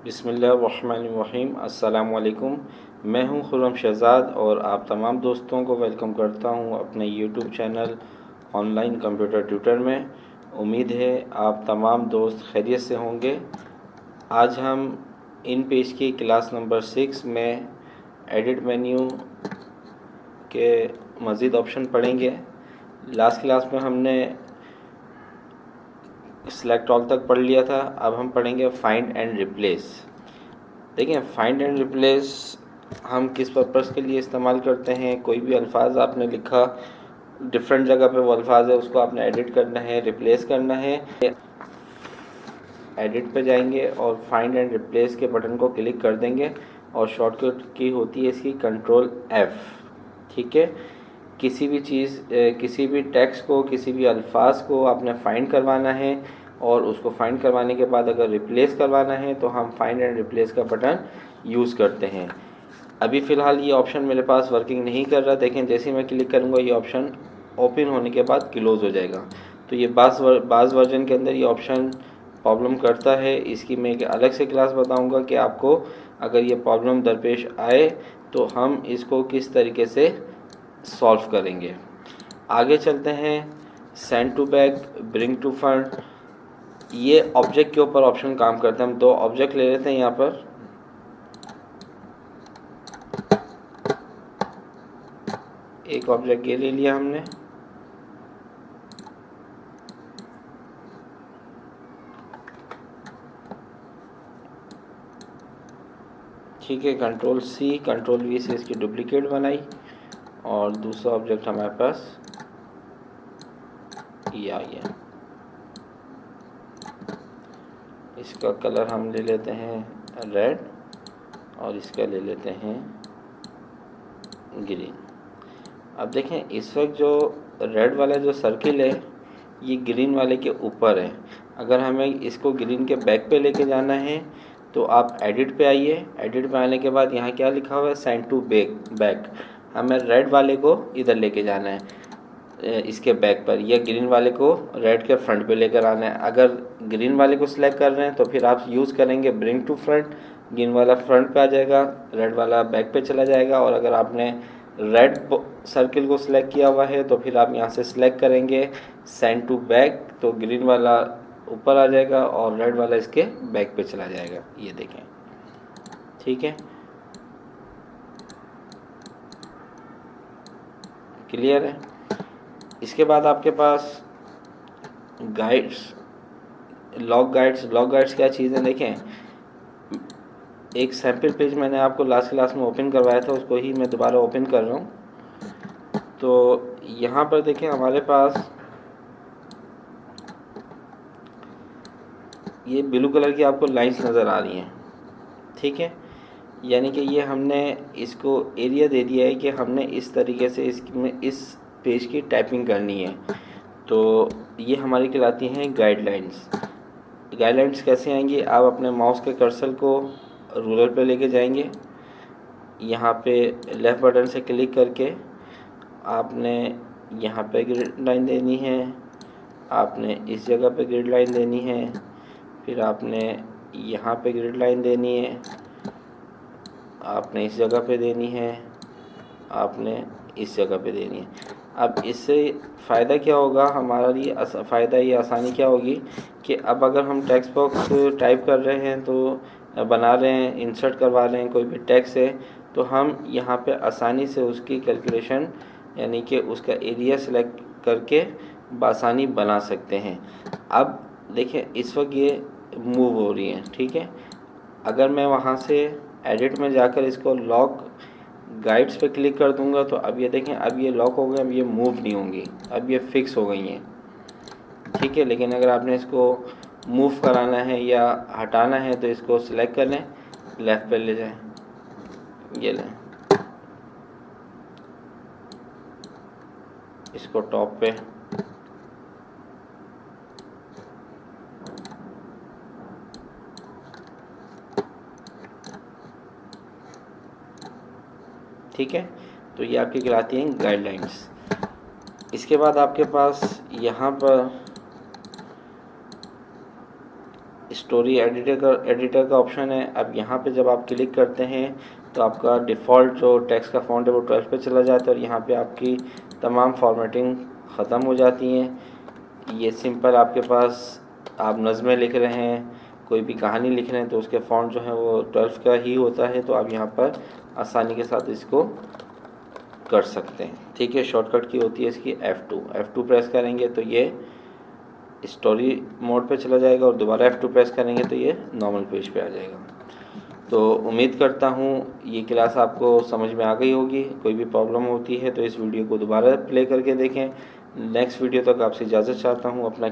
बिस्मिल्लाहिर्रहमानिर्रहीम। अस्सलामुअलैकुम। मैं हूं खुर्रम शहज़ाद और आप तमाम दोस्तों को वेलकम करता हूं अपने YouTube channel online computer tutor में। उम्मीद है आप तमाम दोस्त खैरियत से होंगे। आज हम इन पेज की क्लास नंबर 6 में एडिट मेन्यू के मज़ीद ऑप्शन पढ़ेंगे। लास्ट क्लास में हमने सेलेक्ट ऑल तक पढ़ लिया था। अब हम पढ़ेंगे फाइंड एंड रिप्लेस। देखिए, फाइंड एंड रिप्लेस हम किस पर्पज़ के लिए इस्तेमाल करते हैं। कोई भी अल्फाज आपने लिखा, डिफरेंट जगह पे वो अल्फाज है, उसको आपने एडिट करना है, रिप्लेस करना है। एडिट पे जाएंगे और फाइंड एंड रिप्लेस के बटन को क्लिक कर देंगे और शॉर्टकट की होती है इसकी कंट्रोल F। ठीक है, किसी भी चीज़, किसी भी टेक्स्ट को, किसी भी अल्फाज को आपने फाइंड करवाना है और उसको फाइंड करवाने के बाद अगर रिप्लेस करवाना है तो हम फाइंड एंड रिप्लेस का बटन यूज़ करते हैं। अभी फ़िलहाल ये ऑप्शन मेरे पास वर्किंग नहीं कर रहा। देखें, जैसे ही मैं क्लिक करूँगा ये ऑप्शन ओपन होने के बाद क्लोज़ हो जाएगा। तो ये बाज़ वर्जन के अंदर ये ऑप्शन प्रॉब्लम करता है। इसकी मैं एक अलग से क्लास बताऊँगा कि आपको अगर ये प्रॉब्लम दरपेश आए तो हम इसको किस तरीके से सॉल्व करेंगे। आगे चलते हैं। Send to back, bring to front, ये ऑब्जेक्ट के ऊपर ऑप्शन काम करते हैं। हम दो ऑब्जेक्ट ले लेते हैं यहाँ पर। एक ऑब्जेक्ट ये ले लिया हमने, ठीक है। कंट्रोल C कंट्रोल V से इसकी डुप्लीकेट बनाई और दूसरा ऑब्जेक्ट हमारे पास ये आ गया। इसका कलर हम ले लेते हैं रेड और इसका ले लेते हैं ग्रीन। अब देखें, इस वक्त जो रेड वाला जो सर्किल है ये ग्रीन वाले के ऊपर है। अगर हमें इसको ग्रीन के बैक पे लेके जाना है तो आप एडिट पे आइए। एडिट पे आने के बाद यहाँ क्या लिखा हुआ है, सेंड टू बैक। हमें रेड वाले को इधर लेके जाना है, इसके बैक पर, या ग्रीन वाले को रेड के फ्रंट पे लेकर आना है। अगर ग्रीन वाले को सिलेक्ट कर रहे हैं तो फिर आप यूज़ करेंगे ब्रिंग टू फ्रंट। ग्रीन वाला फ्रंट पे आ जाएगा, रेड वाला बैक पे चला जाएगा। और अगर आपने रेड सर्किल को सिलेक्ट किया हुआ है तो फिर आप यहाँ से सिलेक्ट करेंगे सेंड टू बैक, तो ग्रीन वाला ऊपर आ जाएगा और रेड वाला इसके बैक पे चला जाएगा। ये देखें, ठीक है, क्लियर है। इसके बाद आपके पास गाइड्स, लॉग गाइड्स क्या चीज़ है देखें। एक सैम्पल पेज मैंने आपको लास्ट क्लास में ओपन करवाया था, उसको ही मैं दोबारा ओपन कर रहा हूँ। तो यहाँ पर देखें हमारे पास ये ब्लू कलर की आपको लाइंस नज़र आ रही हैं, ठीक है। यानी कि ये हमने इसको एरिया दे दिया है कि हमने इस तरीके से इसमें इस पेज की टाइपिंग करनी है। तो ये हमारी कहलाती हैं गाइडलाइंस। गाइडलाइंस कैसे आएंगी, आप अपने माउस के कर्सर को रूलर पे लेके जाएंगे। यहाँ पे लेफ़्ट बटन से क्लिक करके आपने यहाँ पे ग्रिड लाइन देनी है, आपने इस जगह पे ग्रिड लाइन देनी है, फिर आपने यहाँ पे ग्रिड लाइन देनी है, आपने इस जगह पे देनी है, आपने इस जगह पे देनी है। अब इससे फ़ायदा क्या होगा हमारा, ये फ़ायदा, ये आसानी क्या होगी कि अब अगर हम टेक्स्ट बॉक्स टाइप कर रहे हैं, तो बना रहे हैं, इंसर्ट करवा रहे हैं कोई भी टेक्स्ट है, तो हम यहाँ पे आसानी से उसकी कैलकुलेशन यानी कि उसका एरिया सेलेक्ट करके बआसानी बना सकते हैं। अब देखें, इस वक्त ये मूव हो रही है, ठीक है। अगर मैं वहाँ से एडिट में जाकर इसको लॉक गाइड्स पे क्लिक कर दूंगा तो अब ये देखें, अब ये लॉक हो गए, अब ये मूव नहीं होंगी, अब ये फिक्स हो गई हैं, ठीक है। लेकिन अगर आपने इसको मूव कराना है या हटाना है तो इसको सिलेक्ट कर लें, लेफ़्ट पे ले जाएं, ये लें, इसको टॉप पे, ठीक है। तो ये आपकी कहलाती हैं गाइडलाइंस। इसके बाद आपके पास यहाँ पर स्टोरी एडिटर का ऑप्शन है। अब यहाँ पे जब आप क्लिक करते हैं तो आपका डिफ़ॉल्ट जो टेक्स्ट का फ़ॉन्ट है वो 12 पे चला जाता है और यहाँ पे आपकी तमाम फॉर्मेटिंग ख़त्म हो जाती हैं। ये सिंपल आपके पास आप नज़में लिख रहे हैं, कोई भी कहानी लिख रहे हैं तो उसके फ़ॉन्ट जो है वो 12 का ही होता है, तो आप यहाँ पर आसानी के साथ इसको कर सकते हैं। ठीक है, शॉर्टकट की होती है इसकी F2 प्रेस करेंगे तो ये स्टोरी मोड पे चला जाएगा और दोबारा F2 प्रेस करेंगे तो ये नॉर्मल पेज पे आ जाएगा। तो उम्मीद करता हूँ ये क्लास आपको समझ में आ गई होगी। कोई भी प्रॉब्लम होती है तो इस वीडियो को दोबारा प्ले करके देखें। नेक्स्ट वीडियो तक आपसे इजाज़त चाहता हूँ। अपना